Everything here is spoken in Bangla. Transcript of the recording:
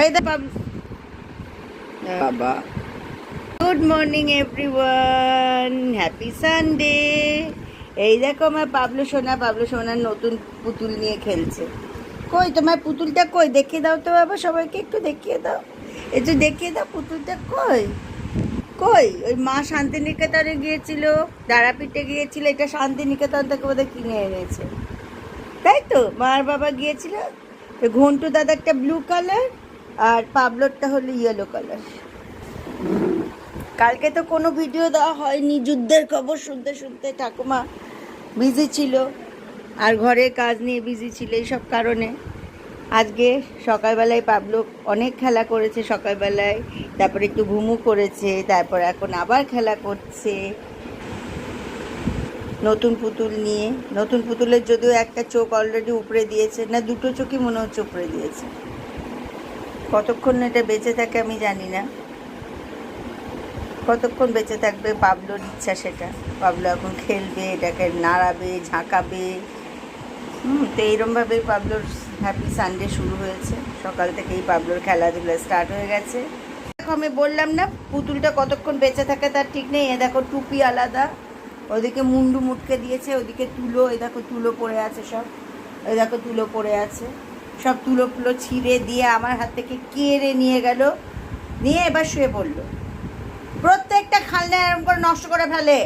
এই দা বাবা, good morning everyone, happy Sunday. এই দেখো আমার পাবলু সোনার নতুন পুতুল নিয়ে খেলছে। কই তোমার পুতুলটা কই, দেখিয়ে দাও তো বাবা, সবাইকে একটু দেখিয়ে দাও, একটু দেখিয়ে দাও পুতুলটা কই। কই ওই মা শান্তিনিকেতনে গিয়েছিল, তারাপীঠে গিয়েছিল, এটা শান্তিনিকেতন থেকে বোধহয় কিনে এনেছে, তাই তো? মার বাবা গিয়েছিল। ঘন্টু দাদারটা ব্লু কালার আর পাবলোরটা হলো ইয়েলো কালার। কালকে তো কোনো ভিডিও দেওয়া হয়নি, যুদ্ধের খবর শুনতে শুনতে ঠাকুমা বিজি ছিল আর ঘরের কাজ নিয়ে বিজি ছিল, এইসব কারণে। আজকে সকালবেলায় পাবলো অনেক খেলা করেছে সকালবেলায়, তারপরে একটু ঘুমু করেছে, তারপর এখন আবার খেলা করছে নতুন পুতুল নিয়ে। নতুন পুতুলের যদিও একটা চোখ অলরেডি উপড়ে দিয়েছে, না দুটো চোখই মনে হচ্ছে উপড়ে দিয়েছে। কতক্ষণ এটা বেঁচে থাকে আমি জানি না, কতক্ষণ বেঁচে থাকবে পাবলোর ইচ্ছা সেটা। পাবলো এখন খেলবে, এটাকে নাড়াবে, ঝাঁকাবে। তো এইরমভাবেই পাবলোর হ্যাপি সানডে শুরু হয়েছে। সকাল থেকেই পাবলোর খেলাধুলা স্টার্ট হয়ে গেছে। দেখো আমি বললাম না পুতুলটা কতক্ষণ বেঁচে থাকে তার ঠিক নেই। এ দেখো টুপি আলাদা, ওদিকে মুন্ডু মুটকে দিয়েছে, ওদিকে তুলো, এ দেখো তুলো পড়ে আছে সব, ওই দেখো তুলো পড়ে আছে সব, তুলো ফুলো ছিঁড়ে দিয়ে আমার হাত থেকে কেড়ে নিয়ে গেল, নিয়ে এবার শুয়ে পড়লো। প্রত্যেকটা খেলনা এরকম করে নষ্ট করে ফেলে।